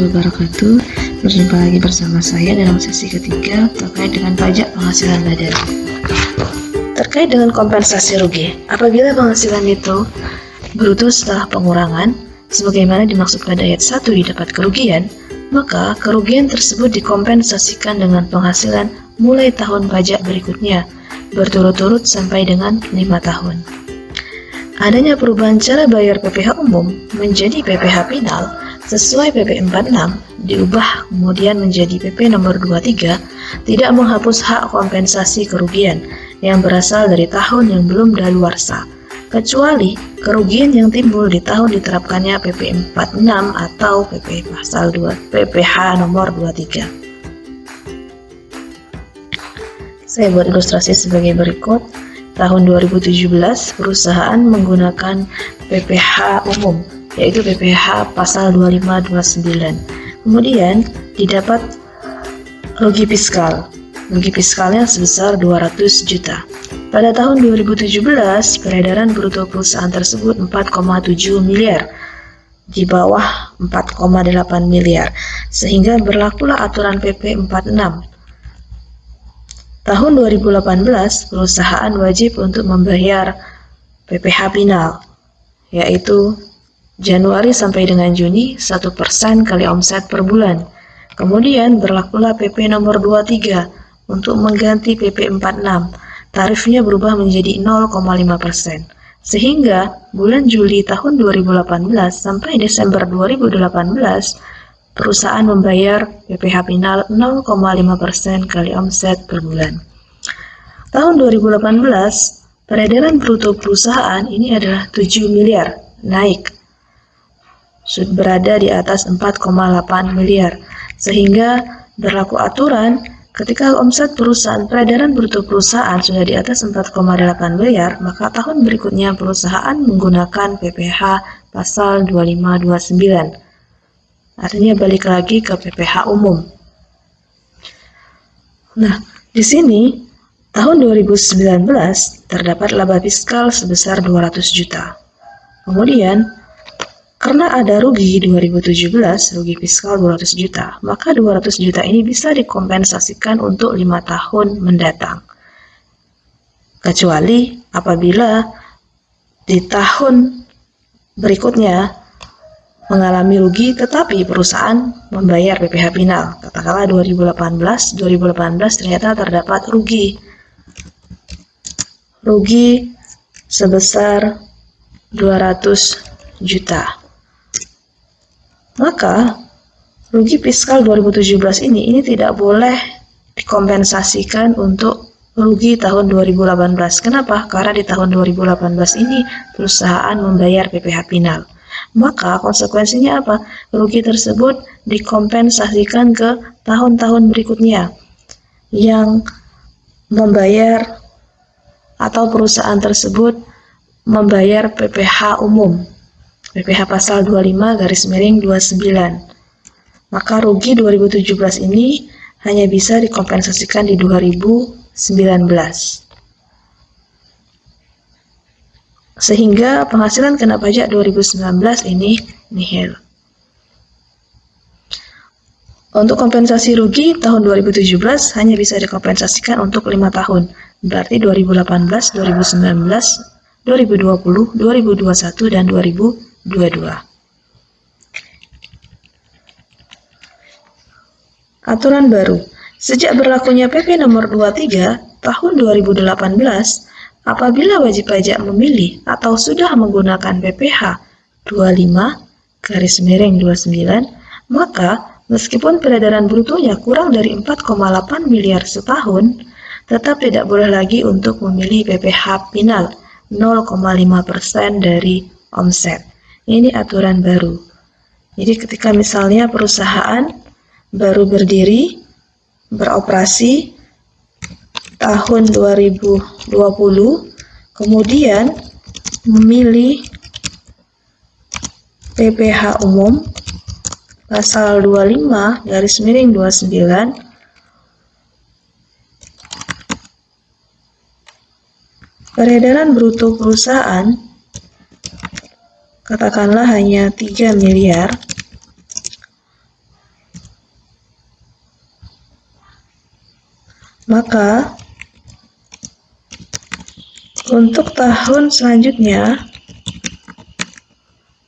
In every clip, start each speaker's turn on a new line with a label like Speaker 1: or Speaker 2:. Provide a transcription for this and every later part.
Speaker 1: wabarakatuh. Berjumpa lagi bersama saya dalam sesi ketiga terkait dengan pajak penghasilan badan. Terkait dengan kompensasi rugi, apabila penghasilan itu bruto setelah pengurangan, sebagaimana dimaksud pada ayat 1 didapat kerugian, maka kerugian tersebut dikompensasikan dengan penghasilan mulai tahun pajak berikutnya, berturut-turut sampai dengan 5 tahun. Adanya perubahan cara bayar PPh umum menjadi PPh final sesuai PP 46 diubah kemudian menjadi PP nomor 23 tidak menghapus hak kompensasi kerugian yang berasal dari tahun yang belum daluarsa, kecuali kerugian yang timbul di tahun diterapkannya PP 46 atau PP pasal 2 PPh nomor 23. Saya buat ilustrasi sebagai berikut. Tahun 2017 perusahaan menggunakan PPh umum, yaitu PPh pasal 2529. Kemudian didapat rugi fiskal. Rugi fiskalnya sebesar 200 juta. Pada tahun 2017, peredaran bruto perusahaan tersebut 4,7 miliar, di bawah 4,8 miliar, sehingga berlakulah aturan PP 46. Tahun 2018, perusahaan wajib untuk membayar PPh final, yaitu Januari sampai dengan Juni 1% kali omset per bulan. Kemudian berlakulah PP nomor 23 untuk mengganti PP 46. Tarifnya berubah menjadi 0,5%. Sehingga bulan Juli tahun 2018 sampai Desember 2018, perusahaan membayar PPh final 0,5% kali omset per bulan. Tahun 2018, peredaran bruto perusahaan ini adalah 7 miliar, naik. Berada di atas 4,8 miliar. Sehingga berlaku aturan ketika omset perusahaan peredaran bruto perusahaan sudah di atas 4,8 miliar, maka tahun berikutnya perusahaan menggunakan PPh pasal 2529. Artinya balik lagi ke PPh umum. Nah, di sini tahun 2019 terdapat laba fiskal sebesar 200 juta. Kemudian karena ada rugi 2017, rugi fiskal 200 juta, maka 200 juta ini bisa dikompensasikan untuk 5 tahun mendatang. Kecuali apabila di tahun berikutnya mengalami rugi tetapi perusahaan membayar PPh final. Katakanlah 2018 ternyata terdapat rugi sebesar 200 juta. Maka rugi fiskal 2017 ini tidak boleh dikompensasikan untuk rugi tahun 2018. Kenapa? Karena di tahun 2018 ini perusahaan membayar PPh final. Maka konsekuensinya apa? Rugi tersebut dikompensasikan ke tahun-tahun berikutnya yang membayar atau perusahaan tersebut membayar PPh umum, PPh pasal 25/29. Maka rugi 2017 ini hanya bisa dikompensasikan di 2019. Sehingga penghasilan kena pajak 2019 ini nihil. Untuk kompensasi rugi tahun 2017 hanya bisa dikompensasikan untuk 5 tahun. Berarti 2018, 2019, 2020, 2021, dan 2022. Aturan baru. Sejak berlakunya PP nomor 23 tahun 2018, apabila wajib pajak memilih atau sudah menggunakan PPh 25/29, maka meskipun peredaran brutonya kurang dari 4,8 miliar setahun, tetap tidak boleh lagi untuk memilih PPh final 0,5% dari omset. Ini aturan baru. Jadi ketika misalnya perusahaan baru berdiri, beroperasi tahun 2020, kemudian memilih PPh umum pasal 25/29, peredaran bruto perusahaan katakanlah hanya 3 miliar, Maka untuk tahun selanjutnya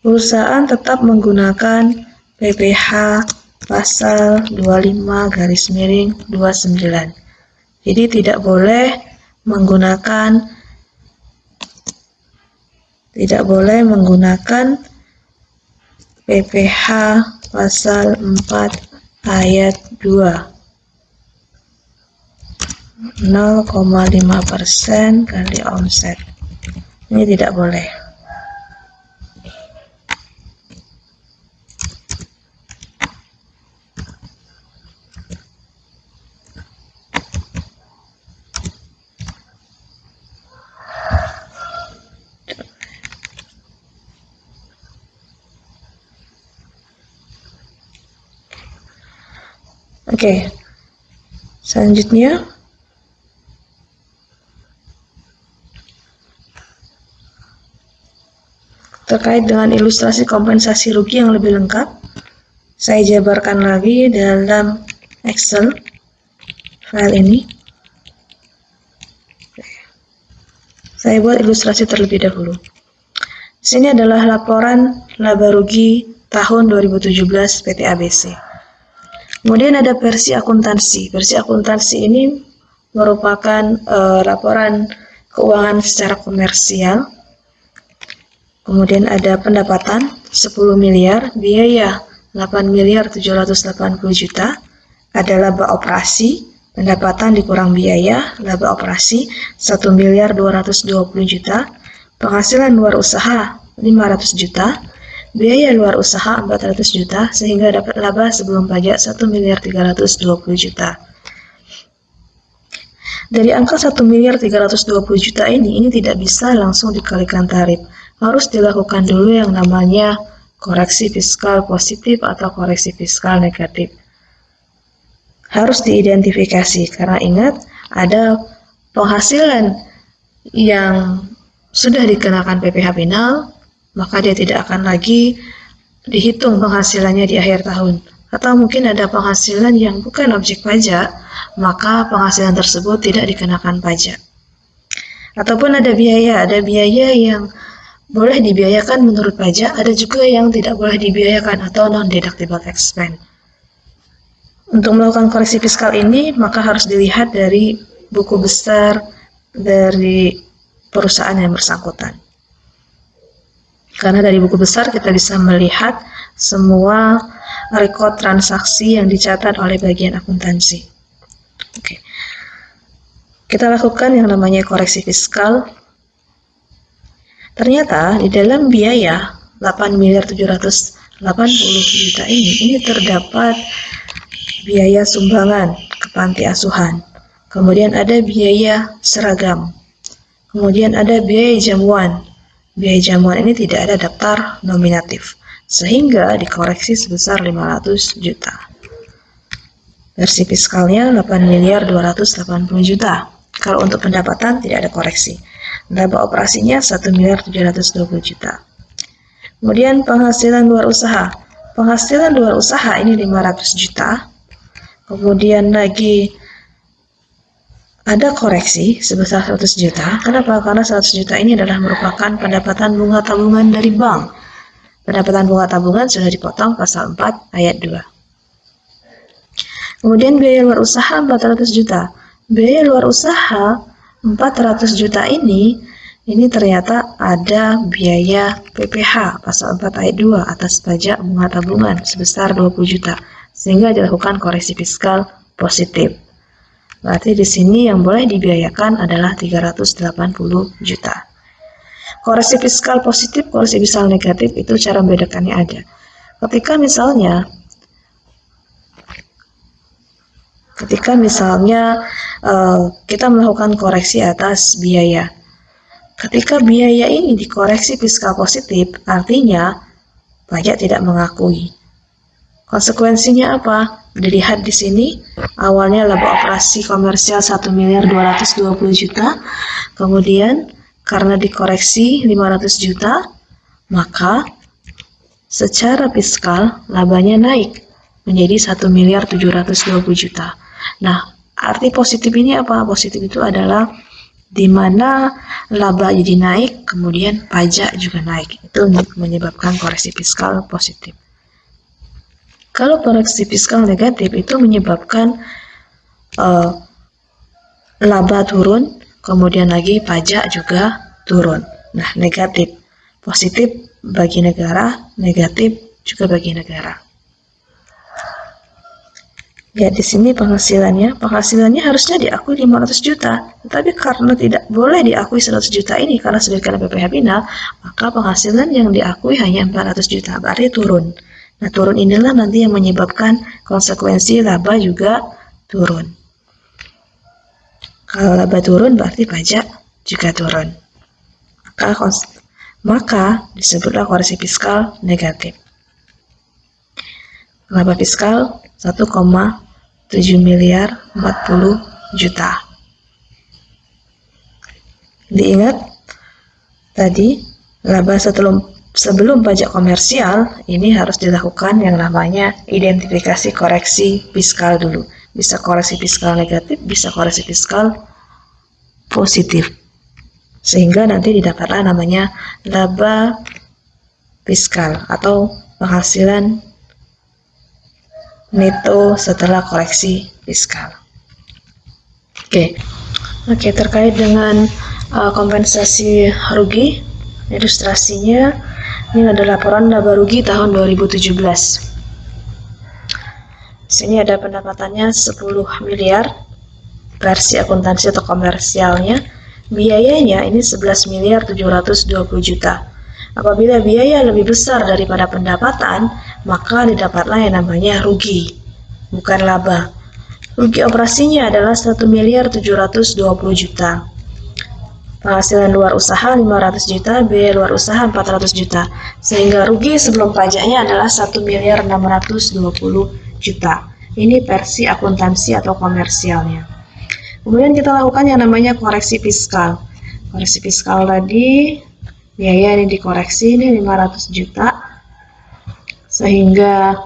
Speaker 1: perusahaan tetap menggunakan PPh pasal 25/29. Jadi tidak boleh menggunakan PPh pasal 4 ayat 2. 0,5% kali omset. Ini tidak boleh. Oke. Selanjutnya terkait dengan ilustrasi kompensasi rugi yang lebih lengkap, saya jabarkan lagi dalam Excel file ini. Saya buat ilustrasi terlebih dahulu. Di sini adalah laporan laba rugi tahun 2017 PT ABC. Kemudian ada versi akuntansi. Versi akuntansi ini merupakan laporan keuangan secara komersial. Kemudian ada pendapatan 10 miliar, biaya 8.780 juta, ada laba operasi, pendapatan dikurang biaya, laba operasi 1.220 juta, penghasilan luar usaha 500 juta, biaya luar usaha 400 juta, sehingga dapat laba sebelum pajak 1.320 juta. Dari angka 1.320 juta ini tidak bisa langsung dikalikan tarif. Harus dilakukan dulu yang namanya koreksi fiskal positif atau koreksi fiskal negatif. Harus diidentifikasi, karena ingat ada penghasilan yang sudah dikenakan PPh final, maka dia tidak akan lagi dihitung penghasilannya di akhir tahun. Atau mungkin ada penghasilan yang bukan objek pajak, maka penghasilan tersebut tidak dikenakan pajak. Ataupun ada biaya yang boleh dibiayakan menurut pajak, ada juga yang tidak boleh dibiayakan atau non-deductible expense. Untuk melakukan koreksi fiskal ini, maka harus dilihat dari buku besar dari perusahaan yang bersangkutan. Karena dari buku besar kita bisa melihat semua rekod transaksi yang dicatat oleh bagian akuntansi. Oke. Kita lakukan yang namanya koreksi fiskal. Ternyata di dalam biaya 8.780 juta ini terdapat biaya sumbangan ke panti asuhan. Kemudian ada biaya seragam. Kemudian ada biaya jamuan. Biaya jamuan ini tidak ada daftar nominatif, sehingga dikoreksi sebesar 500 juta. Versi fiskalnya 8.280 juta. Kalau untuk pendapatan tidak ada koreksi. Laba operasinya 1.720 juta. Kemudian penghasilan luar usaha. Penghasilan luar usaha ini 500 juta. Kemudian lagi ada koreksi sebesar 100 juta. Kenapa? Karena 100 juta ini adalah merupakan pendapatan bunga tabungan dari bank. Pendapatan bunga tabungan sudah dipotong pasal 4 ayat 2. Kemudian biaya luar usaha 400 juta. Biaya luar usaha 400 juta ini ternyata ada biaya PPh pasal 4 ayat 2 atas pajak bunga tabungan sebesar 20 juta, sehingga dilakukan koreksi fiskal positif. Berarti di sini yang boleh dibiayakan adalah 380 juta. Koreksi fiskal positif, koreksi fiskal negatif itu cara membedakannya ada. Ketika misalnya kita melakukan koreksi atas biaya. Ketika biaya ini dikoreksi fiskal positif, artinya pajak tidak mengakui. Konsekuensinya apa? Dilihat di sini, awalnya laba operasi komersial 1.220 juta, kemudian karena dikoreksi 500 juta, maka secara fiskal labanya naik menjadi 1.720 juta. Nah, Arti positif ini apa? Positif itu adalah di mana laba jadi naik, kemudian pajak juga naik. Itu menyebabkan koreksi fiskal positif. Kalau koreksi fiskal negatif itu menyebabkan laba turun, kemudian lagi pajak juga turun. Nah, negatif. Positif bagi negara, negatif juga bagi negara. Ya, di sini penghasilannya harusnya diakui 500 juta, tetapi karena tidak boleh diakui 100 juta ini karena sudah kena PPh final, maka penghasilan yang diakui hanya 400 juta, berarti turun. Nah, turun inilah nanti yang menyebabkan konsekuensi laba juga turun. Kalau laba turun berarti pajak juga turun. Maka disebutlah koreksi fiskal negatif. Laba fiskal 1,7 miliar 40 juta. Diingat tadi laba sebelum pajak komersial ini harus dilakukan yang namanya identifikasi koreksi fiskal dulu. Bisa koreksi fiskal negatif, bisa koreksi fiskal positif. Sehingga nanti didapatlah namanya laba fiskal atau penghasilan neto setelah koreksi fiskal. Oke, terkait dengan kompensasi rugi, ilustrasinya ini ada laporan laba rugi tahun 2017. Sini ada pendapatannya 10 miliar versi akuntansi atau komersialnya. Biayanya ini 11 miliar 720 juta. Apabila biaya lebih besar daripada pendapatan, maka didapatlah yang namanya rugi, bukan laba. Rugi operasinya adalah 1 miliar 720 juta. Penghasilan luar usaha 500 juta, biaya luar usaha 400 juta. Sehingga rugi sebelum pajaknya adalah 1 miliar 620 juta. Ini versi akuntansi atau komersialnya. Kemudian kita lakukan yang namanya koreksi fiskal. Koreksi fiskal tadi biaya ini dikoreksi, ini 500 juta, sehingga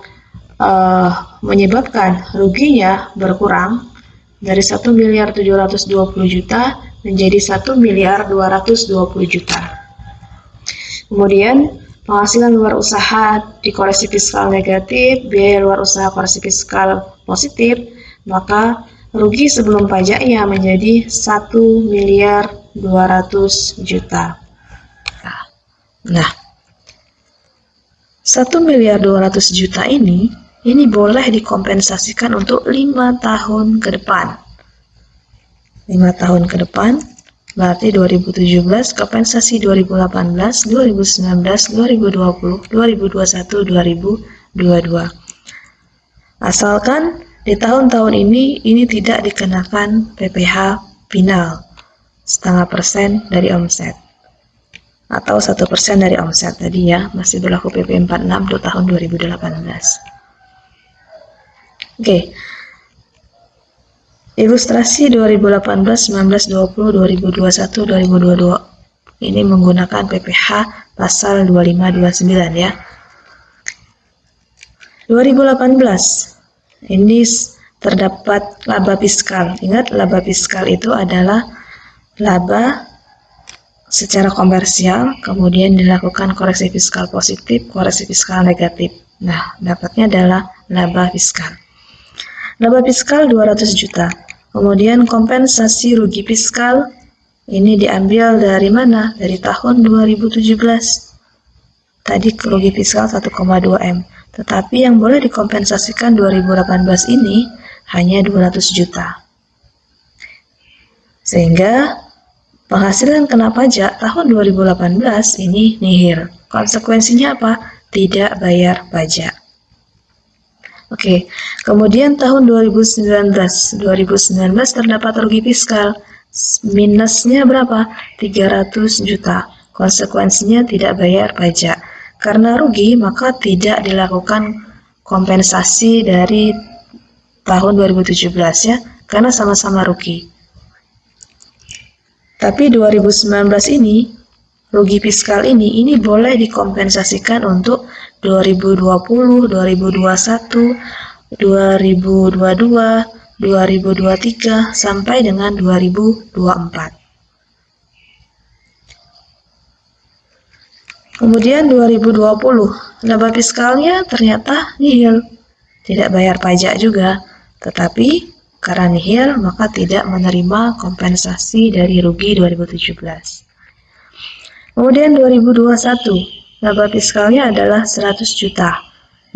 Speaker 1: menyebabkan ruginya berkurang dari 1 miliar 720 juta menjadi 1 miliar 220 juta. Kemudian penghasilan luar usaha dikoreksi fiskal negatif, biaya luar usaha koreksi fiskal positif, maka rugi sebelum pajaknya menjadi 1 miliar 200 juta. Nah, 1 miliar 200 juta ini boleh dikompensasikan untuk 5 tahun ke depan. 5 tahun ke depan, berarti 2017, kompensasi 2018, 2019, 2020, 2021, 2022. Asalkan di tahun-tahun ini tidak dikenakan PPh final, 0,5% dari omset. Atau 1% dari omset tadi ya, masih berlaku PP 46 untuk tahun 2018. Ilustrasi 2018, 19, 20, 2021, 2022 ini menggunakan PPh pasal 2529 ya. 2018 ini terdapat laba fiskal. Ingat, laba fiskal itu adalah laba secara komersial, kemudian dilakukan koreksi fiskal positif, koreksi fiskal negatif. Nah, dapatnya adalah laba fiskal. Laba fiskal 200 juta. Kemudian kompensasi rugi fiskal ini diambil dari mana? Dari tahun 2017. Tadi rugi fiskal 1,2 M. Tetapi yang boleh dikompensasikan 2018 ini hanya 200 juta. Sehingga penghasilan kena pajak tahun 2018 ini nihil. Konsekuensinya apa? Tidak bayar pajak. Kemudian tahun 2019 terdapat rugi fiskal. Minusnya berapa? 300 juta. Konsekuensinya tidak bayar pajak. Karena rugi, maka tidak dilakukan kompensasi dari tahun 2017 ya, karena sama-sama rugi. Tapi 2019 ini, rugi fiskal ini boleh dikompensasikan untuk 2020, 2021, 2022, 2023 sampai dengan 2024. Kemudian 2020, laba fiskalnya ternyata nihil, tidak bayar pajak juga, tetapi karena nihil maka tidak menerima kompensasi dari rugi 2017. Kemudian 2021, laba fiskalnya adalah 100 juta.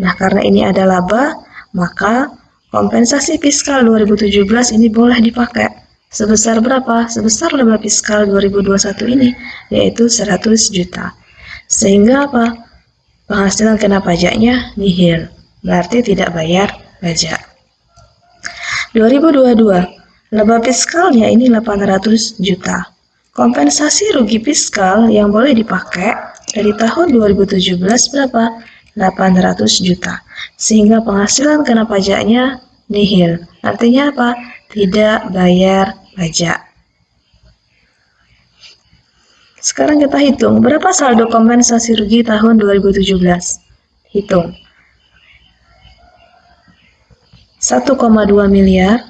Speaker 1: Nah, karena ini ada laba, maka kompensasi fiskal 2017 ini boleh dipakai. Sebesar berapa? Sebesar laba fiskal 2021 ini, yaitu 100 juta. Sehingga apa? Penghasilan kena pajaknya nihil, berarti tidak bayar pajak. 2022, laba fiskalnya ini 800 juta. Kompensasi rugi fiskal yang boleh dipakai dari tahun 2017 berapa? 800 juta. Sehingga penghasilan kena pajaknya nihil. Artinya apa? Tidak bayar pajak. Sekarang kita hitung, berapa saldo kompensasi rugi tahun 2017? Hitung. 1,2 miliar,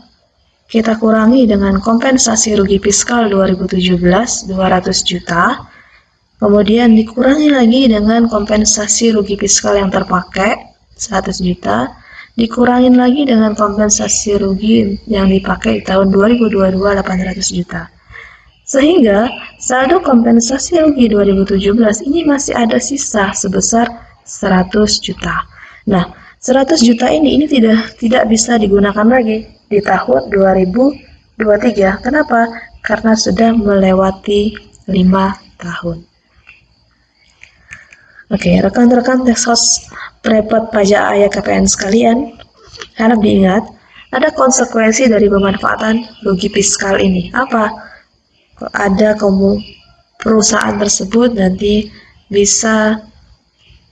Speaker 1: kita kurangi dengan kompensasi rugi fiskal 2017, 200 juta, kemudian dikurangi lagi dengan kompensasi rugi fiskal yang terpakai, 100 juta, dikurangin lagi dengan kompensasi rugi yang dipakai di tahun 2022, 800 juta. Sehingga saldo kompensasi rugi 2017 ini masih ada sisa sebesar 100 juta. Nah, 100 juta ini tidak bisa digunakan lagi di tahun 2023. Kenapa? Karena sudah melewati 5 tahun. Oke, rekan-rekan Texos Prepot Pajak Ayah KPN sekalian, harap diingat ada konsekuensi dari pemanfaatan rugi fiskal ini. Apa? Ada perusahaan tersebut nanti bisa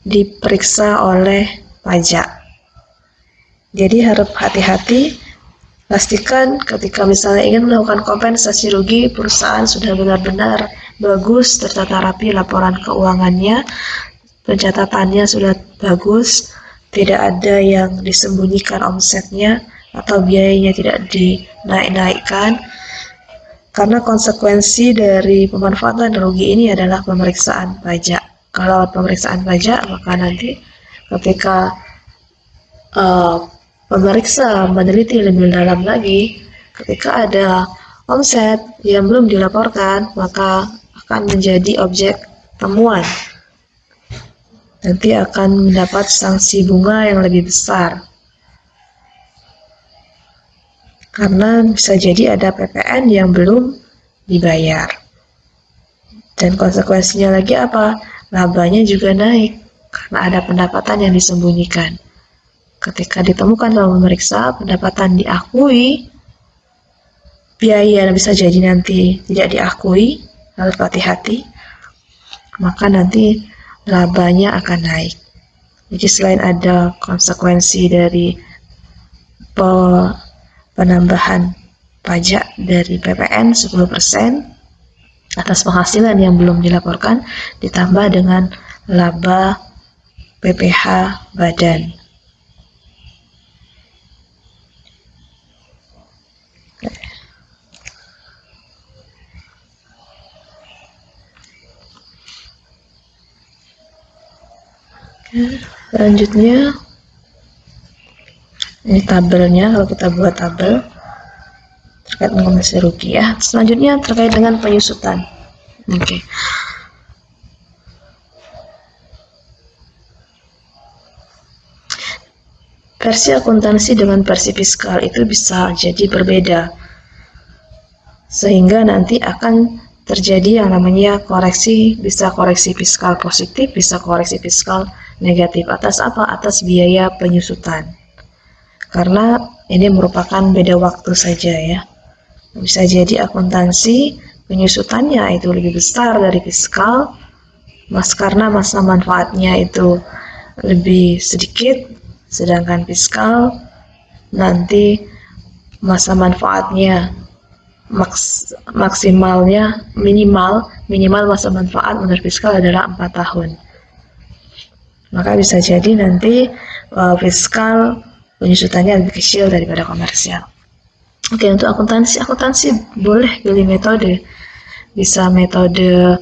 Speaker 1: diperiksa oleh pajak. Jadi harap hati-hati, pastikan ketika misalnya ingin melakukan kompensasi rugi, perusahaan sudah benar-benar bagus, tertata rapi laporan keuangannya, pencatatannya sudah bagus, tidak ada yang disembunyikan omsetnya atau biayanya tidak dinaik-naikkan. Karena konsekuensi dari pemanfaatan rugi ini adalah pemeriksaan pajak. Kalau pemeriksaan pajak, maka nanti ketika pemeriksa meneliti lebih dalam lagi, ketika ada omset yang belum dilaporkan, maka akan menjadi objek temuan. Nanti akan mendapat sanksi bunga yang lebih besar. Karena bisa jadi ada PPN yang belum dibayar. Dan konsekuensinya lagi apa? Labanya juga naik, karena ada pendapatan yang disembunyikan. Ketika ditemukan dalam memeriksa, pendapatan diakui, biaya bisa jadi nanti tidak diakui, harus hati-hati, maka nanti labanya akan naik. Jadi selain ada konsekuensi dari penambahan pajak dari PPN 10% atas penghasilan yang belum dilaporkan, ditambah dengan laba PPh badan. Selanjutnya ini tabelnya, kalau kita buat tabel terkait dengan kompensasi rugi ya. Selanjutnya terkait dengan penyusutan. Oke. Versi akuntansi dengan versi fiskal itu bisa jadi berbeda, sehingga nanti akan terjadi yang namanya koreksi, bisa koreksi fiskal positif, bisa koreksi fiskal negatif. Atas apa? Atas biaya penyusutan. Karena ini merupakan beda waktu saja ya. Bisa jadi akuntansi penyusutannya itu lebih besar dari fiskal, karena masa manfaatnya itu lebih sedikit, sedangkan fiskal nanti masa manfaatnya maksimalnya minimal masa manfaat menurut fiskal adalah 4 tahun. Maka bisa jadi nanti fiskal penyusutannya lebih kecil daripada komersial. Oke, untuk akuntansi boleh pilih metode. Bisa metode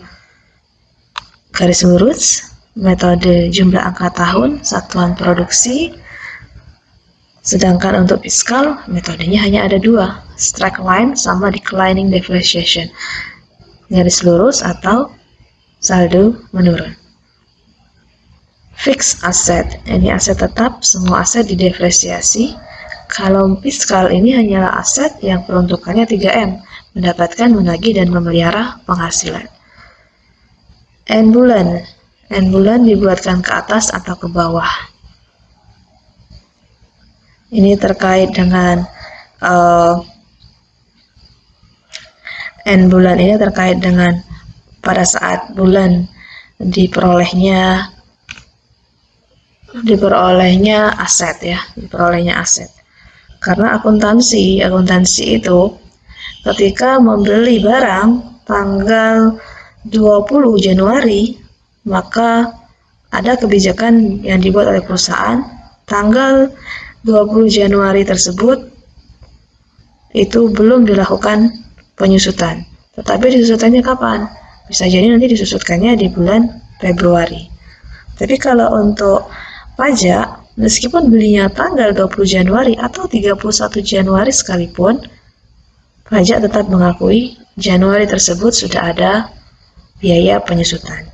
Speaker 1: garis lurus, metode jumlah angka tahun, satuan produksi. Sedangkan untuk fiskal, metodenya hanya ada dua, straight line sama declining depreciation. Garis lurus atau saldo menurun. Fixed asset, ini aset tetap, semua aset didepresiasi. Kalau fiskal ini hanyalah aset yang peruntukannya 3M, mendapatkan, menagih, dan memelihara penghasilan. N bulan dibuatkan ke atas atau ke bawah. Ini terkait dengan N bulan ini terkait dengan pada saat bulan diperolehnya aset ya, diperolehnya aset. Karena akuntansi itu ketika membeli barang tanggal 20 Januari, maka ada kebijakan yang dibuat oleh perusahaan tanggal 20 Januari tersebut itu belum dilakukan penyusutan. Tetapi disusutannya kapan? Bisa jadi nanti disusutkannya di bulan Februari. Tapi kalau untuk pajak, meskipun belinya tanggal 20 Januari atau 31 Januari sekalipun, pajak tetap mengakui Januari tersebut sudah ada biaya penyusutan.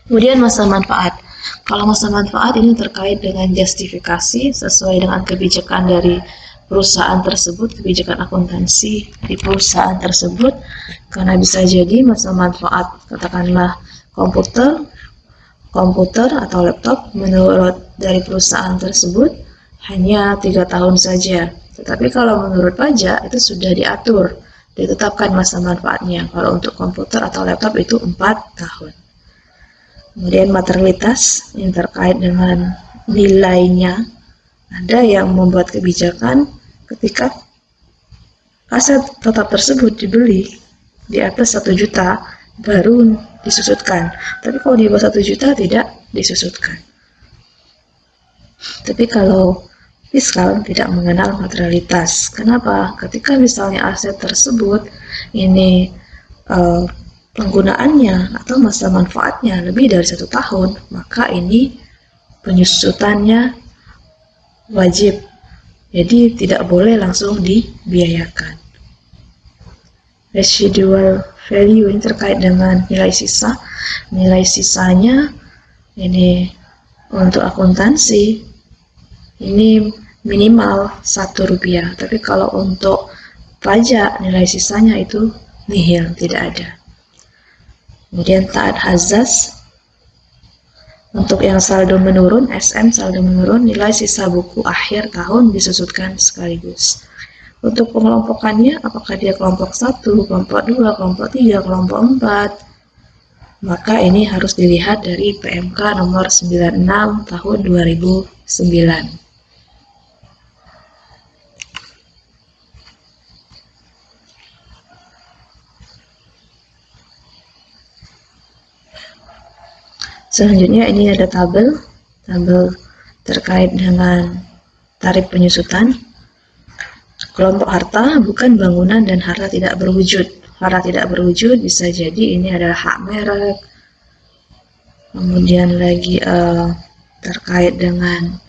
Speaker 1: Kemudian masa manfaat. Kalau masa manfaat ini terkait dengan justifikasi sesuai dengan kebijakan dari perusahaan tersebut, kebijakan akuntansi di perusahaan tersebut, karena bisa jadi masa manfaat katakanlah komputer atau laptop menurut dari perusahaan tersebut hanya 3 tahun saja. Tetapi kalau menurut pajak itu sudah diatur, ditetapkan masa manfaatnya. Kalau untuk komputer atau laptop itu 4 tahun. Kemudian materialitas yang terkait dengan nilainya. Ada yang membuat kebijakan ketika aset tetap tersebut dibeli di atas 1 juta baru disusutkan. Tapi kalau di bawah 1 juta tidak disusutkan. Tapi kalau fiskal tidak mengenal materialitas. Kenapa? Ketika misalnya aset tersebut ini penggunaannya atau masa manfaatnya lebih dari 1 tahun, maka ini penyusutannya wajib. Jadi tidak boleh langsung dibiayakan. Residual value ini terkait dengan nilai sisa. Nilai sisanya ini untuk akuntansi ini minimal Rp1. Tapi kalau untuk pajak nilai sisanya itu nihil, tidak ada. Kemudian taat azas. Untuk yang saldo menurun, SM saldo menurun, nilai sisa buku akhir tahun disusutkan sekaligus. Untuk pengelompokannya, apakah dia kelompok 1, kelompok 2, kelompok 3, kelompok 4, maka ini harus dilihat dari PMK nomor 96 tahun 2009. Selanjutnya ini ada tabel terkait dengan tarif penyusutan. Kelompok harta bukan bangunan dan harta tidak berwujud. Harta tidak berwujud bisa jadi ini adalah hak merek. Kemudian lagi terkait dengan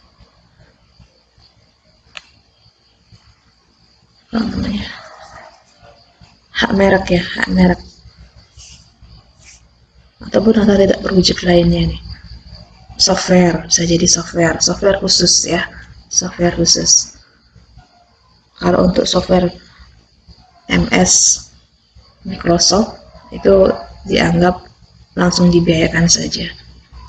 Speaker 1: hak merek ya, hak merek. Ataupun harta tidak berwujud lainnya nih. Software, bisa jadi software khusus ya, software khusus. Kalau untuk software MS Microsoft itu dianggap langsung dibiayakan saja.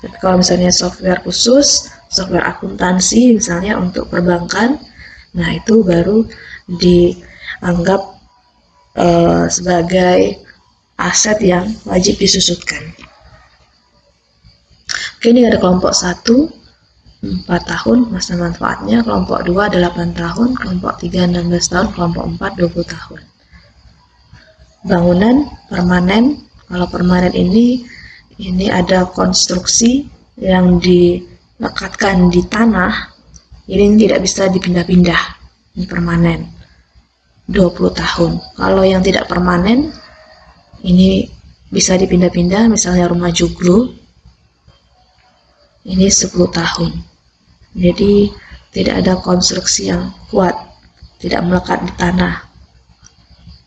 Speaker 1: Tapi kalau misalnya software khusus, software akuntansi misalnya untuk perbankan, nah itu baru dianggap sebagai aset yang wajib disusutkan. Oke, ini ada kelompok 1 4 tahun masa manfaatnya, kelompok 2 8 tahun, kelompok 3 16 tahun, kelompok 4 20 tahun. Bangunan permanen, kalau permanen ini ada konstruksi yang dilekatkan di tanah, ini tidak bisa dipindah-pindah, ini permanen. 20 tahun. Kalau yang tidak permanen, ini bisa dipindah-pindah, misalnya rumah joglo, ini 10 tahun. Jadi tidak ada konstruksi yang kuat, tidak melekat di tanah,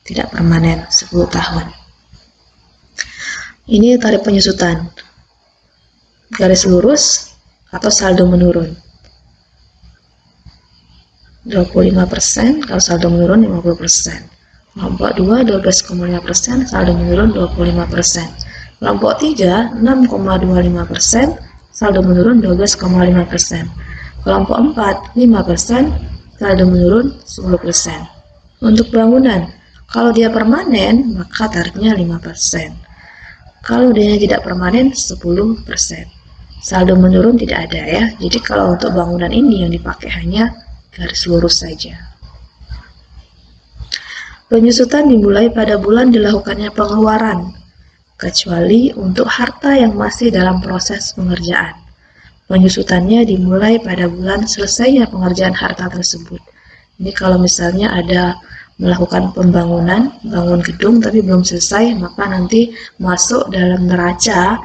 Speaker 1: tidak permanen, 10 tahun. Ini tarif penyusutan, garis lurus atau saldo menurun. 25%, kalau saldo menurun 50%. Kelompok 2 12,5%, saldo menurun 25%. Kelompok 3 6,25%, saldo menurun 12,5%. Kelompok 4 5%, saldo menurun 10%. Untuk bangunan, kalau dia permanen maka tarifnya 5%. Kalau dia tidak permanen 10%. Saldo menurun tidak ada ya. Jadi kalau untuk bangunan ini yang dipakai hanya garis lurus saja. Penyusutan dimulai pada bulan dilakukannya pengeluaran, kecuali untuk harta yang masih dalam proses pengerjaan. Penyusutannya dimulai pada bulan selesainya pengerjaan harta tersebut. Ini kalau misalnya ada melakukan pembangunan, bangun gedung tapi belum selesai, maka nanti masuk dalam neraca,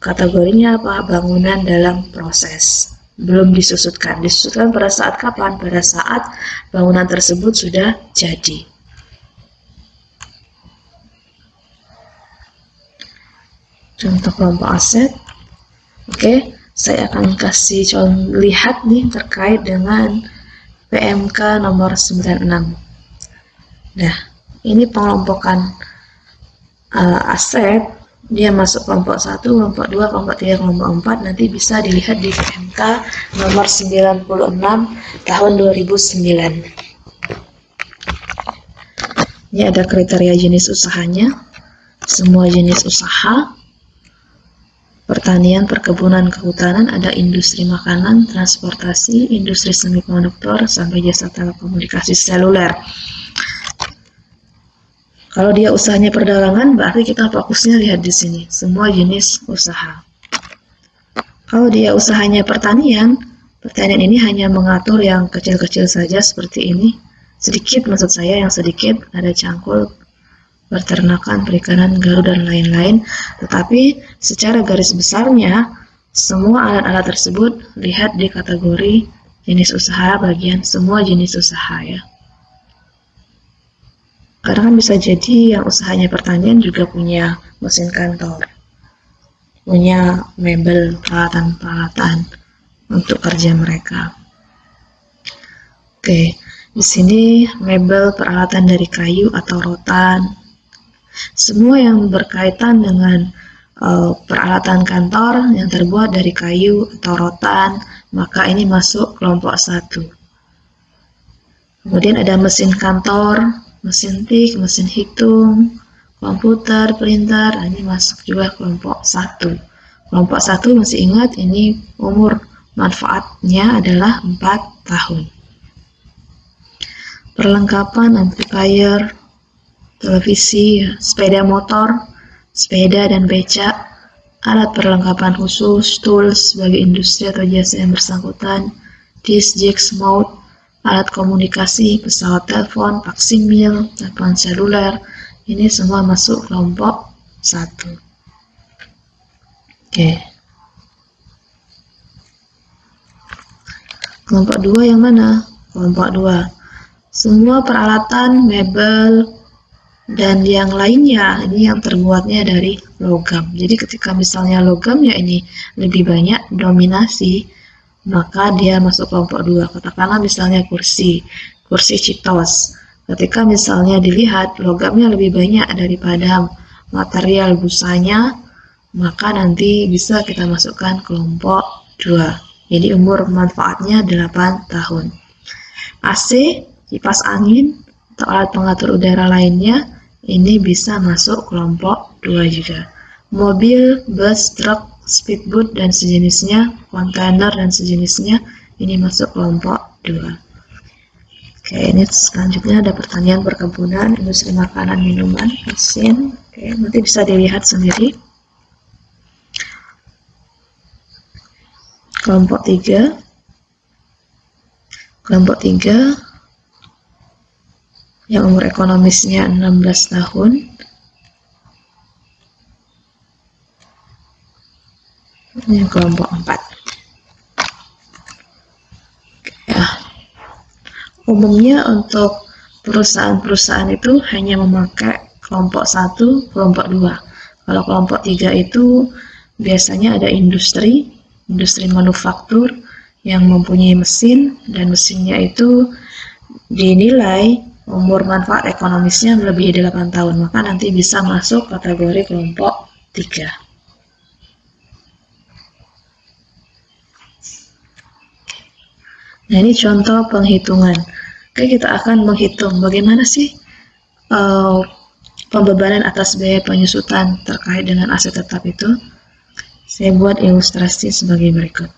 Speaker 1: kategorinya apa? Bangunan dalam proses, belum disusutkan. Disusutkan pada saat kapan? Pada saat bangunan tersebut sudah jadi. Contoh kelompok aset. Oke, saya akan kasih contoh lihat nih terkait dengan PMK nomor 96. Nah, ini pengelompokan aset, dia masuk kelompok 1, kelompok 2, kelompok 3, kelompok 4, nanti bisa dilihat di PMK nomor 96 tahun 2009. Ini ada kriteria jenis usahanya, semua jenis usaha, pertanian, perkebunan, kehutanan, ada industri makanan, transportasi, industri semikonduktor, sampai jasa telekomunikasi seluler. Kalau dia usahanya perdagangan, berarti kita fokusnya lihat di sini, semua jenis usaha. Kalau dia usahanya pertanian, pertanian ini hanya mengatur yang kecil-kecil saja seperti ini. Sedikit, maksud saya yang sedikit, ada cangkul, peternakan, perikanan, garu, dan lain-lain. Tetapi secara garis besarnya, semua alat-alat tersebut lihat di kategori jenis usaha bagian semua jenis usaha ya. Karena kan bisa jadi yang usahanya pertanian juga punya mesin kantor, punya mebel, peralatan-peralatan untuk kerja mereka. Oke, di sini mebel, peralatan dari kayu atau rotan, semua yang berkaitan dengan peralatan kantor yang terbuat dari kayu atau rotan, maka ini masuk kelompok 1. Kemudian ada mesin kantor, mesin tik, mesin hitung, komputer, printer, ini masuk juga kelompok 1. Kelompok 1 masih ingat, ini umur manfaatnya adalah 4 tahun. Perlengkapan amplifier, televisi, sepeda motor, sepeda dan becak, alat perlengkapan khusus, tools bagi industri atau jasa yang bersangkutan, disk, jigs, mouse, alat komunikasi, pesawat telepon, faksimil, telepon seluler, ini semua masuk kelompok 1. Oke. Kelompok 2 yang mana? Kelompok 2. Semua peralatan, mebel, dan yang lainnya, ini yang terbuatnya dari logam. Jadi ketika misalnya logamnya ini lebih banyak dominasi, maka dia masuk kelompok 2. Katakanlah misalnya kursi Citos. Ketika misalnya dilihat logamnya lebih banyak daripada material busanya, maka nanti bisa kita masukkan kelompok 2. Jadi umur manfaatnya 8 tahun. AC, kipas angin, atau alat pengatur udara lainnya, ini bisa masuk kelompok 2 juga. Mobil, bus, truk, speedboat dan sejenisnya, kontainer dan sejenisnya, ini masuk kelompok 2. Oke, ini selanjutnya ada pertanian, perkebunan, industri makanan, minuman, mesin. Oke, nanti bisa dilihat sendiri. Kelompok 3. Kelompok 3 yang umur ekonomisnya 16 tahun. Ini kelompok 4. Ya. Umumnya untuk perusahaan-perusahaan itu hanya memakai kelompok 1, kelompok 2. Kalau kelompok 3 itu biasanya ada industri manufaktur yang mempunyai mesin, dan mesinnya itu dinilai umur manfaat ekonomisnya melebihi 8 tahun, maka nanti bisa masuk kategori kelompok 3. Nah, ini contoh penghitungan. Oke, kita akan menghitung bagaimana sih pembebanan atas biaya penyusutan terkait dengan aset tetap itu. Saya buat ilustrasi sebagai berikut.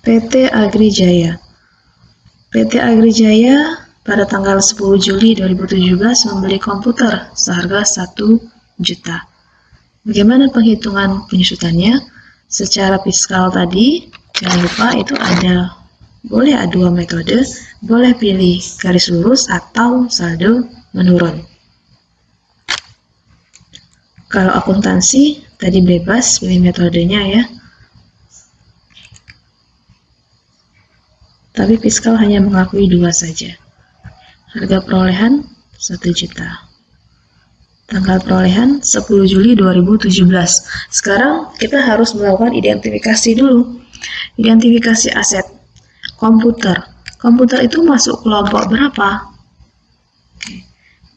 Speaker 1: PT Agrijaya. PT Agrijaya pada tanggal 10 Juli 2017 membeli komputer seharga 1 juta. Bagaimana penghitungan penyusutannya? Secara fiskal tadi, jangan lupa itu boleh ada 2 metode, boleh pilih garis lurus atau saldo menurun. Kalau akuntansi, tadi bebas pilih metodenya ya. Tapi fiskal hanya mengakui 2 saja. Harga perolehan 1 juta. Tanggal perolehan 10 Juli 2017. Sekarang kita harus melakukan identifikasi dulu. Identifikasi aset. Komputer. Komputer itu masuk kelompok berapa? Oke.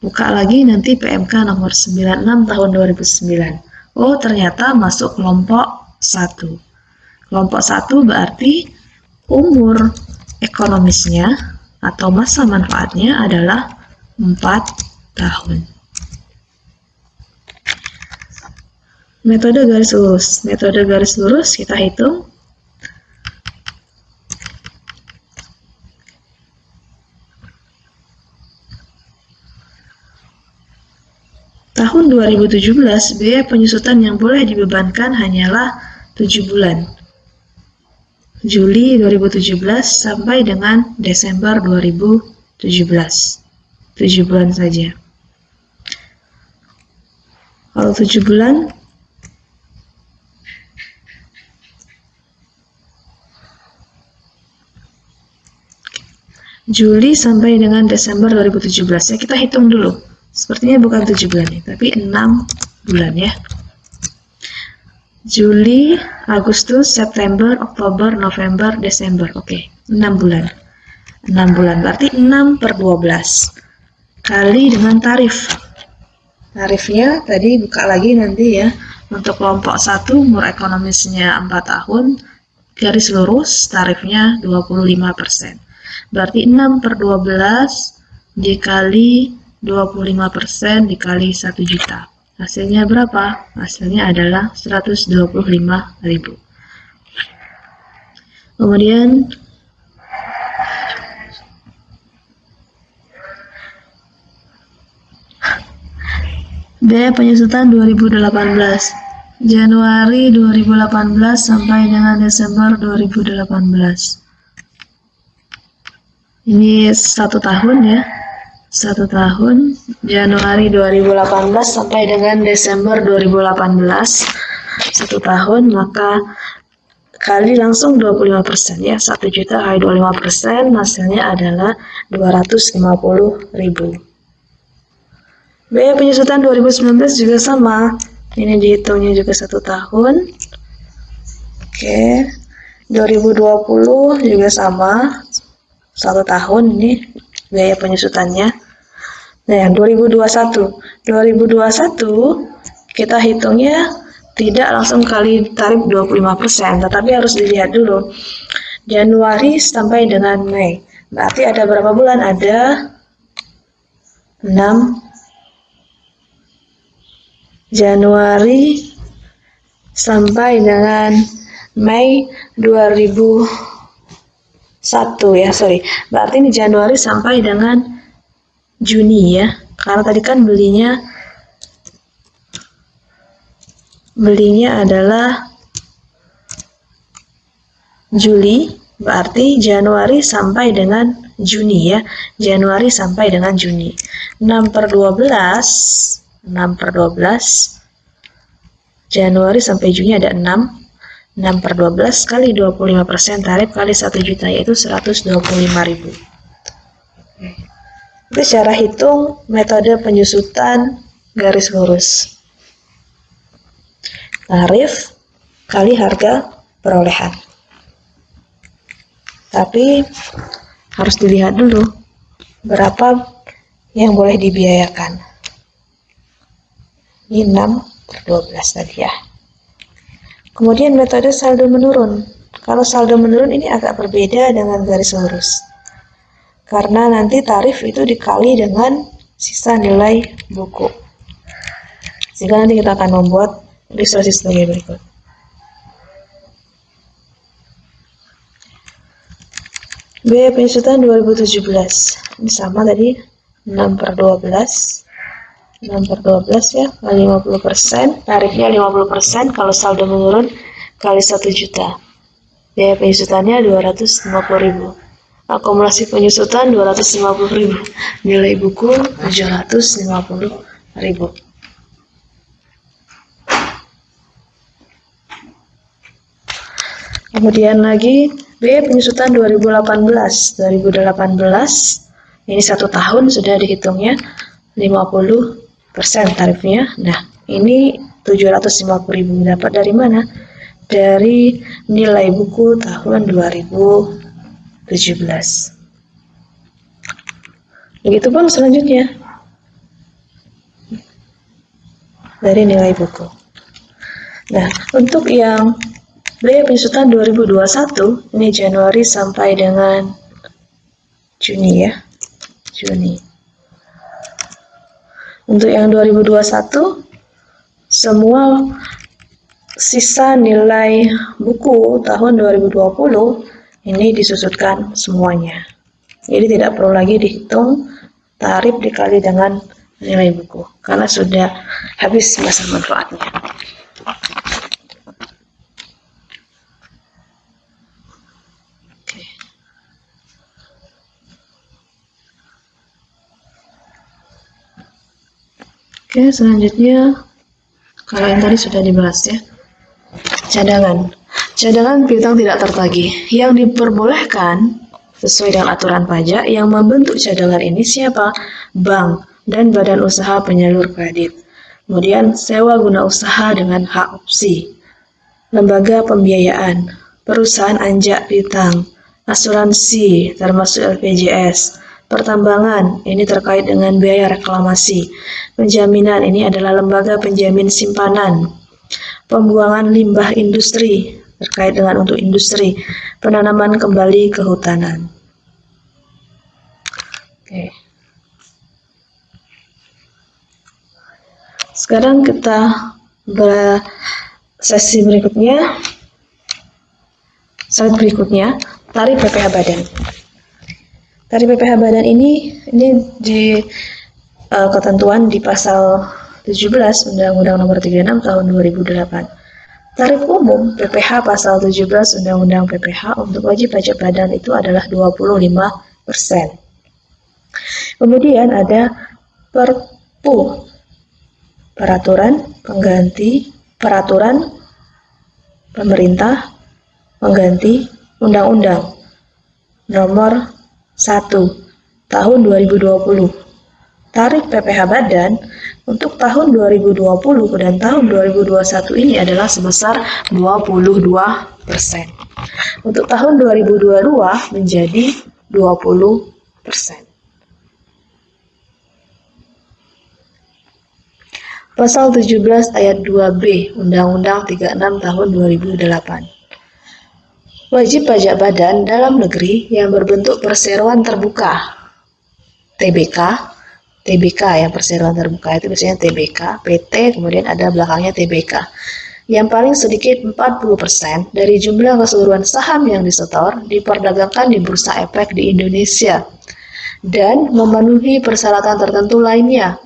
Speaker 1: Buka lagi nanti PMK nomor 96 tahun 2009. Oh, ternyata masuk kelompok 1. Kelompok 1 berarti umur ekonomisnya atau masa manfaatnya adalah 4 tahun. Metode garis lurus. Metode garis lurus kita hitung. Tahun 2017, biaya penyusutan yang boleh dibebankan hanyalah 7 bulan. Juli 2017 sampai dengan Desember 2017. 7 bulan saja. Kalau 7 bulan, Juli sampai dengan Desember 2017 ya, kita hitung dulu. Sepertinya bukan 7 bulan ya, tapi 6 bulan ya. Juli, Agustus, September, Oktober, November, Desember. Oke, 6 bulan. 6 bulan berarti 6 per 12 kali dengan tarif. Tarifnya tadi buka lagi nanti ya. Untuk kelompok 1 umur ekonomisnya 4 tahun, garis lurus tarifnya 25%. Berarti 6 per 12 dikali 25% dikali 1 juta. Hasilnya berapa? Hasilnya adalah 125.000. Kemudian biaya penyusutan 2018. Januari 2018 sampai dengan Desember 2018. Ini 1 tahun ya. 1 tahun, Januari 2018 sampai dengan Desember 2018. 1 tahun, maka kali langsung 25% ya. 1 juta kali 25%, hasilnya adalah 250.000. Biaya penyusutan 2019 juga sama. Ini dihitungnya juga 1 tahun. Oke. 2020 juga sama. 1 tahun ini biaya penyusutannya. Nah, yang 2021 kita hitungnya tidak langsung kali tarif 25%, tetapi harus dilihat dulu Januari sampai dengan Mei. Berarti ada berapa bulan? Ada 6. Januari sampai dengan Mei 2001 ya, berarti ini Januari sampai dengan Juni ya, karena tadi kan belinya adalah Juli berarti Januari sampai dengan Juni ya. Januari sampai dengan Juni. 6/12, 6/12. Januari sampai Juni ada 6. 6/12 kali 25% tarif kali 1 juta yaitu 125.000. Itu cara hitung metode penyusutan garis lurus. Tarif kali harga perolehan. Tapi harus dilihat dulu berapa yang boleh dibiayakan. Ini 6/12 tadi ya. Kemudian metode saldo menurun. Kalau saldo menurun ini agak berbeda dengan garis lurus. Karena nanti tarif itu dikali dengan sisa nilai buku. Sehingga nanti kita akan membuat ilustrasi sebagai berikut. Biaya penyusutan 2017. Ini sama tadi 6/12. 6/12 ya, kali 50%, tarifnya 50% kalau saldo menurun kali 1 juta. Biaya penyusutannya 250.000. Akumulasi penyusutan 250.000. Nilai buku 750.000. Kemudian lagi biaya penyusutan 2018. 2018 ini 1 tahun sudah dihitungnya 50% tarifnya. Nah, ini 750.000 dapat dari mana? Dari nilai buku tahun 2017. Begitupun selanjutnya dari nilai buku. Nah, untuk yang biaya penyusutan 2021 ini Januari sampai dengan Juni ya. Juni. Untuk yang 2021 semua sisa nilai buku tahun 2020 ini disusutkan semuanya. Jadi tidak perlu lagi dihitung tarif dikali dengan nilai buku karena sudah habis masa manfaatnya. Oke, selanjutnya kalau yang tadi sudah dibahas ya. Cadangan. Cadangan piutang tidak tertagih. Yang diperbolehkan sesuai dengan aturan pajak yang membentuk cadangan ini siapa? Bank dan badan usaha penyalur kredit. Kemudian sewa guna usaha dengan hak opsi. Lembaga pembiayaan, perusahaan anjak piutang, asuransi termasuk LPJS. Pertambangan, ini terkait dengan biaya reklamasi. Penjaminan, ini adalah lembaga penjamin simpanan. Pembuangan limbah industri, terkait dengan untuk industri. Penanaman kembali kehutanan. Oke. Sekarang kita sesi berikutnya. Slide berikutnya, tarif PPh Badan. Tarif PPh Badan ini di ketentuan di pasal 17 Undang-Undang Nomor 36 Tahun 2008. Tarif umum PPh pasal 17 Undang-Undang PPh untuk wajib pajak badan itu adalah 25%. Kemudian ada Perpu, peraturan pengganti peraturan pemerintah pengganti Undang-Undang Nomor 1 Tahun 2020. Tarif PPh Badan untuk tahun 2020 dan tahun 2021 ini adalah sebesar 22%. Untuk tahun 2022 menjadi 20%. Pasal 17 ayat 2B Undang-Undang 36 tahun 2008. Wajib pajak badan dalam negeri yang berbentuk perseroan terbuka TBK yang perseroan terbuka itu biasanya TBK, PT, kemudian ada belakangnya TBK. Yang paling sedikit 40% dari jumlah keseluruhan saham yang disetor diperdagangkan di Bursa Efek di Indonesia dan memenuhi persyaratan tertentu lainnya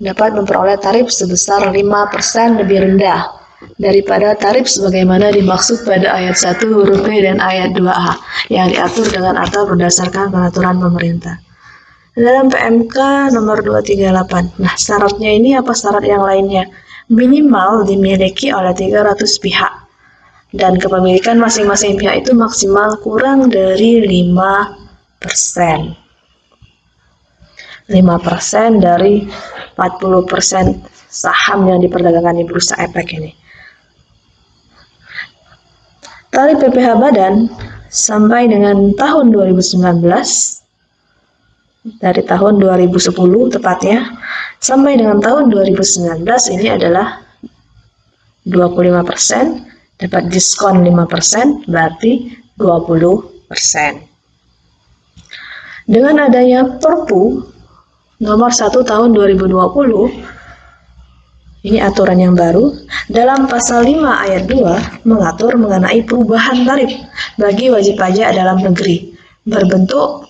Speaker 1: dapat memperoleh tarif sebesar 5% lebih rendah daripada tarif sebagaimana dimaksud pada ayat 1 huruf B dan ayat 2A yang diatur dengan atau berdasarkan peraturan pemerintah. Dalam PMK nomor 238. Nah, syaratnya ini apa syarat yang lainnya? Minimal dimiliki oleh 300 pihak. Dan kepemilikan masing-masing pihak itu maksimal kurang dari 5%. 5% dari 40% saham yang diperdagangkan di Bursa Efek ini. Tarif PPh Badan sampai dengan tahun 2019, dari tahun 2010 tepatnya, sampai dengan tahun 2019 ini adalah 25%, dapat diskon 5%, berarti 20%. Dengan adanya Perpu nomor 1 tahun 2020, ini aturan yang baru, dalam pasal 5 ayat 2 mengatur mengenai perubahan tarif bagi wajib pajak dalam negeri berbentuk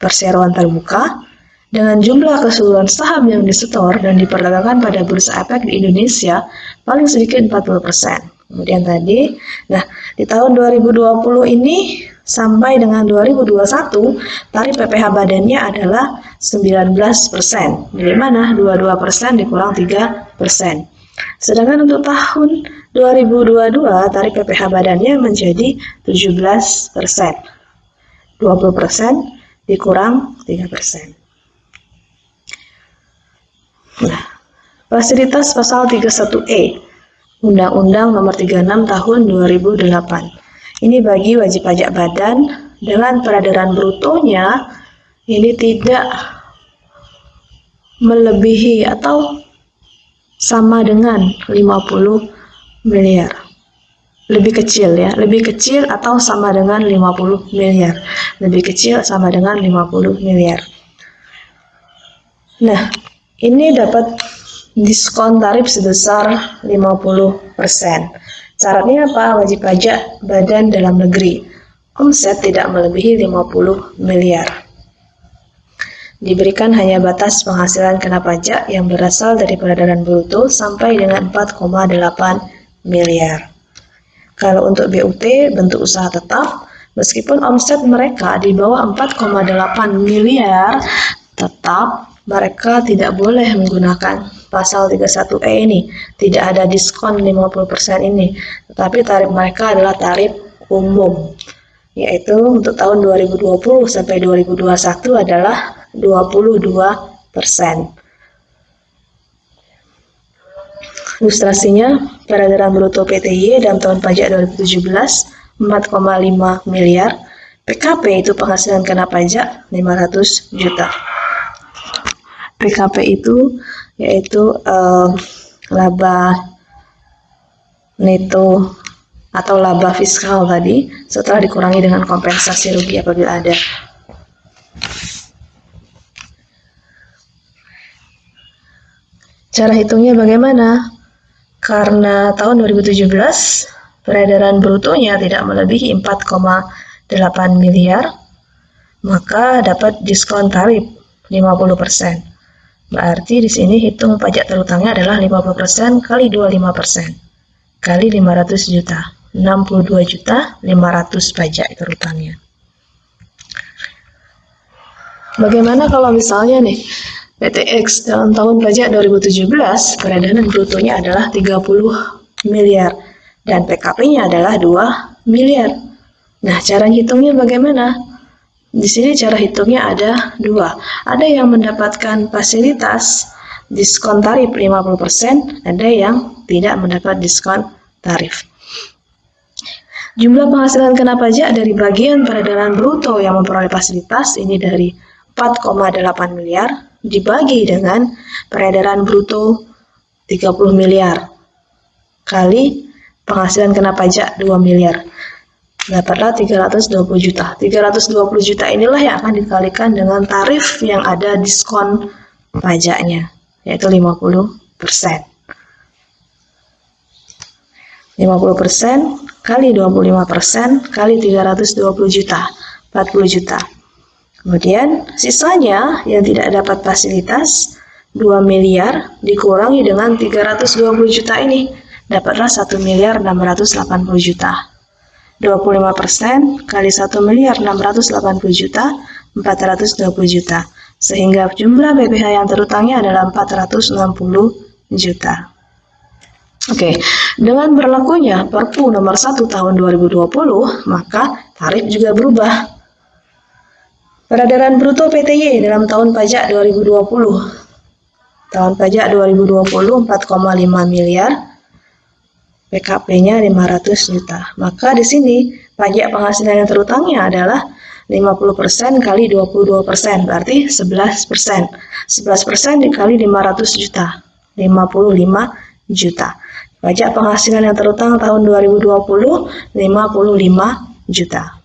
Speaker 1: perseroan terbuka dengan jumlah keseluruhan saham yang disetor dan diperdagangkan pada Bursa Efek di Indonesia paling sedikit 40%. Kemudian tadi, nah di tahun 2020 ini sampai dengan 2021 tarif PPh badannya adalah 19%, dari mana 22% dikurang 3%. Sedangkan untuk tahun 2022 tarif PPh badannya menjadi 17%, 20% dikurang 3%. Nah, fasilitas pasal 31E Undang-Undang Nomor 36 Tahun 2008. Ini bagi wajib pajak badan dengan peredaran brutonya ini tidak melebihi atau sama dengan 50 miliar. Lebih kecil ya, lebih kecil atau sama dengan 50 miliar. Lebih kecil sama dengan 50 miliar. Nah, ini dapat diskon tarif sebesar 50%. Syaratnya apa? Wajib pajak badan dalam negeri. Omset tidak melebihi 50 miliar. Diberikan hanya batas penghasilan kena pajak yang berasal dari peredaran bruto sampai dengan 4,8 miliar. Kalau untuk BUT, bentuk usaha tetap, meskipun omset mereka di bawah 4,8 miliar, tetap mereka tidak boleh menggunakan pasal 31E ini. Tidak ada diskon 50% ini, tetapi tarif mereka adalah tarif umum, yaitu untuk tahun 2020 sampai 2021 adalah 22%. Ilustrasinya, peredaran bruto PTY dalam tahun pajak 2017 4,5 miliar, PKP itu penghasilan kena pajak 500 juta. PKP itu yaitu laba neto atau laba fiskal tadi setelah dikurangi dengan kompensasi rugi apabila ada. Cara hitungnya bagaimana? Karena tahun 2017 peredaran brutonya tidak melebihi 4,8 miliar, maka dapat diskon tarif 50%. Berarti di sini hitung pajak terutangnya adalah 50% kali 25% kali 500 juta. 62 juta 500 pajak terutangnya. Bagaimana kalau misalnya nih PTX dalam tahun pajak 2017 peredaran brutonya adalah 30 miliar dan PKP-nya adalah 2 miliar. Nah, cara hitungnya bagaimana? Di sini cara hitungnya ada dua. Ada yang mendapatkan fasilitas diskon tarif 50%, ada yang tidak mendapat diskon tarif. Jumlah penghasilan kena pajak dari bagian peredaran bruto yang memperoleh fasilitas ini dari 4,8 miliar dibagi dengan peredaran bruto 30 miliar kali penghasilan kena pajak 2 miliar. Dapatlah 320 juta. 320 juta inilah yang akan dikalikan dengan tarif yang ada diskon pajaknya, yaitu 50%. 50% kali 25% kali 320 juta, 40 juta. Kemudian sisanya yang tidak dapat fasilitas 2 miliar dikurangi dengan 320 juta ini, dapatlah 1.680 juta. 25% kali 1.680 juta, 420 juta. Sehingga jumlah PPh yang terutangnya adalah 460 juta. Oke, dengan berlakunya Perpu nomor 1 tahun 2020, maka tarif juga berubah. Peredaran bruto PTY dalam tahun pajak 2020. Tahun pajak 2020 4,5 miliar, PKP-nya 500 juta. Maka di sini pajak penghasilan yang terutangnya adalah 50% kali 22%, berarti 11%. 11% dikali 500 juta, 55 juta. Pajak penghasilan yang terutang tahun 2020, 55 juta.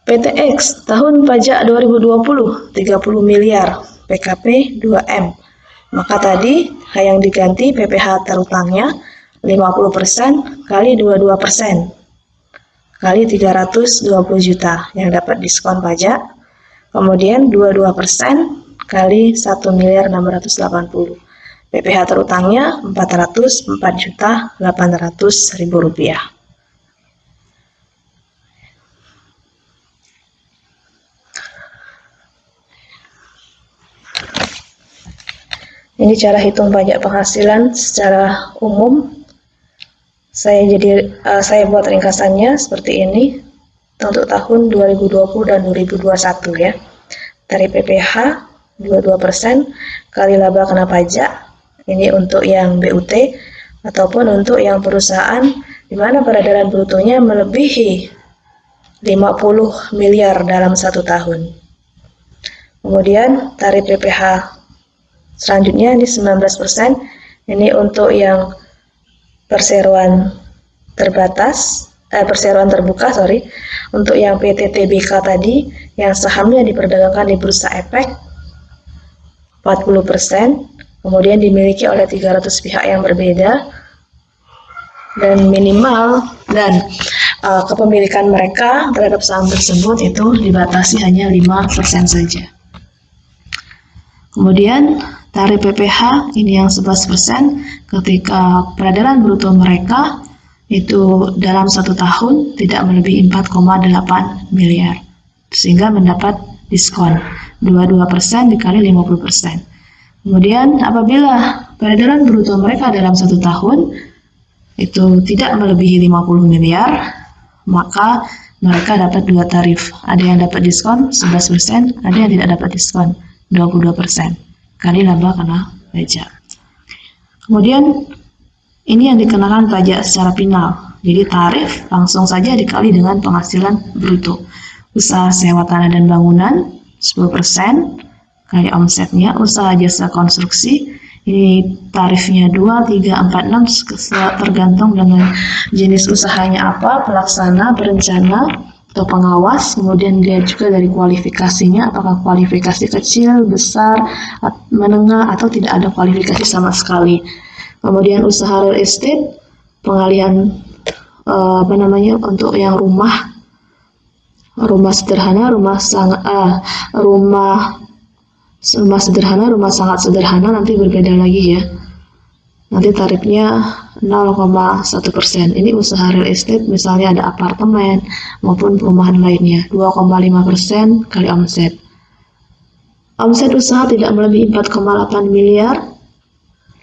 Speaker 1: PTX tahun pajak 2020, 30 miliar, PKP 2M. Maka tadi yang diganti PPh terutangnya 50% kali 22% kali 320 juta yang dapat diskon pajak. Kemudian 22% kali 1.680. PPh terutangnya 404.800.000 rupiah. Ini cara hitung pajak penghasilan secara umum. Saya buat ringkasannya seperti ini untuk tahun 2020 dan 2021 ya. Tarif PPh 22% kali laba kena pajak. Ini untuk yang BUT ataupun untuk yang perusahaan di mana peredaran brutonya melebihi 50 miliar dalam 1 tahun. Kemudian tarif PPh selanjutnya ini 19%. Ini untuk yang perseroan terbuka, untuk yang PT TBK tadi yang sahamnya diperdagangkan di Bursa Efek 40%, kemudian dimiliki oleh 300 pihak yang berbeda, dan minimal kepemilikan mereka terhadap saham tersebut itu dibatasi hanya 5% saja. Kemudian tarif PPh ini yang 11% ketika peredaran bruto mereka itu dalam 1 tahun tidak melebihi 4,8 miliar, sehingga mendapat diskon 22% dikali 50%. Kemudian apabila peredaran bruto mereka dalam 1 tahun itu tidak melebihi 50 miliar, maka mereka dapat 2 tarif. Ada yang dapat diskon 11%, ada yang tidak dapat diskon 22% kali laba kena pajak. Kemudian ini yang dikenakan pajak secara final. Jadi tarif langsung saja dikali dengan penghasilan bruto. Usaha sewa tanah dan bangunan 10% kali omsetnya. Usaha jasa konstruksi ini tarifnya 2, 3, 4, 6 tergantung dengan jenis usahanya apa, pelaksana, perencana, atau pengawas. Kemudian dia juga dari kualifikasinya, apakah kualifikasi kecil, besar, menengah, atau tidak ada kualifikasi sama sekali. Kemudian usaha real estate, pengalihan untuk yang rumah sederhana, rumah sederhana, rumah sangat sederhana, nanti berbeda lagi ya. Nanti tarifnya 0,1%. Ini usaha real estate, misalnya ada apartemen maupun perumahan lainnya. 2,5% kali omset. Omset usaha tidak melebihi 4,8 miliar.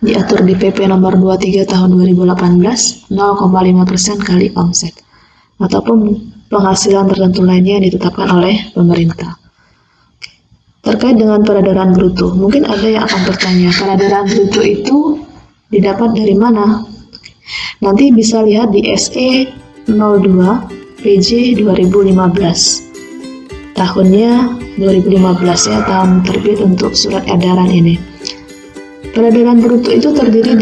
Speaker 1: Diatur di PP nomor 23 tahun 2018, 0,5% kali omset. Ataupun penghasilan tertentu lainnya yang ditetapkan oleh pemerintah. Terkait dengan peredaran bruto, mungkin ada yang akan bertanya, peredaran bruto itu didapat dari mana? Nanti bisa lihat di SE 02 PJ 2015. Tahunnya 2015 ya, tahun terbit untuk surat edaran ini. Peredaran bruto itu terdiri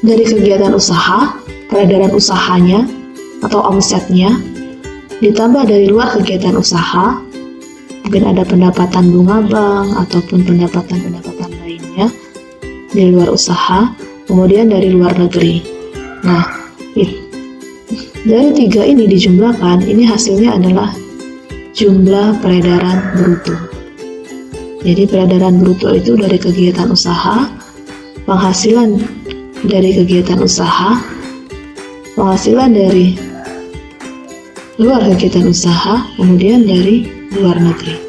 Speaker 1: dari kegiatan usaha, peredaran usahanya atau omsetnya, ditambah dari luar kegiatan usaha, mungkin ada pendapatan bunga bank ataupun pendapatan lainnya di luar usaha, kemudian dari luar negeri. Nah, dari 3 ini dijumlahkan, ini hasilnya adalah jumlah peredaran bruto. Jadi peredaran bruto itu dari kegiatan usaha, penghasilan dari kegiatan usaha, penghasilan dari luar kegiatan usaha, kemudian dari luar negeri.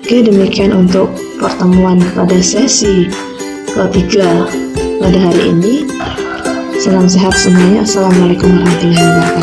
Speaker 1: Oke, demikian untuk pertemuan pada sesi ketiga pada hari ini. Salam sehat semuanya. Assalamualaikum warahmatullahi wabarakatuh.